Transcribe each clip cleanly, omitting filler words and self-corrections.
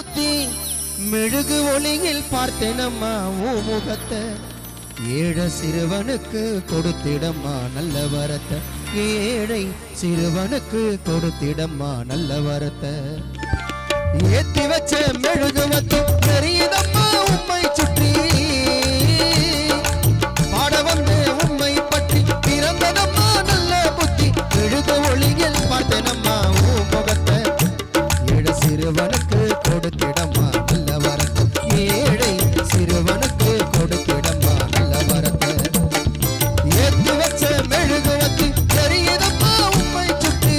புத்தி மெழுகு ஒளியில் பார்த்தேனம்மா ஓ முகத்தை ஏழை சிறுவனுக்கு கொடுத்திடம்மா நல்ல வரத்தை ஏழை சிறுவனுக்கு கொடுத்திடம்மா நல்ல வரத்தை ஏத்தி வச்ச மெழுகுவத்தி தெரியுதம்மா உம்மை சுற்றி பாட வந்து உம்மை பற்றி பிறந்ததம்மா நல்ல புத்தி மெழுகு ஒளியில் பார்த்தேனம்மா ஓ முகத்தை ஏழை சிறுவனுக்கு கொடுத்திடம்மா நல்ல வரத்தை ஏழை சிறுவனுக்கு கொடுத்திடம்மா நல்ல வரத்தை ஏத்தி வச்ச மெழுகுவத்தி தெரியுதம்மா உம்மை சுற்றி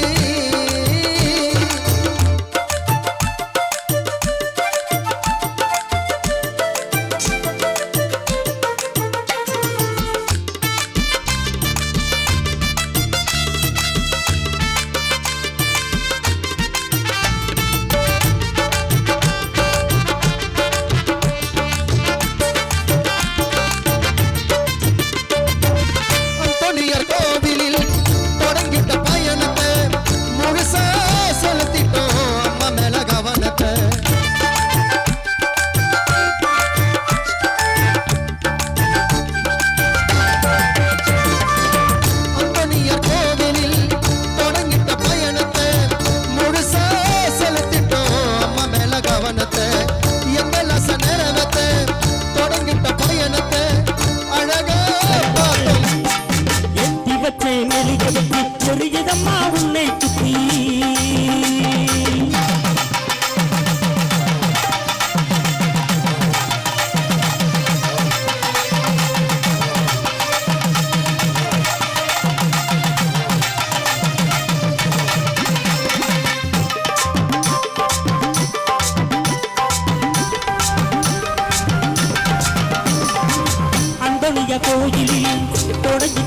தெரியுதம்மா உன்னை சுத்தி அந்தோனிய கோயிலில் தொடங்கி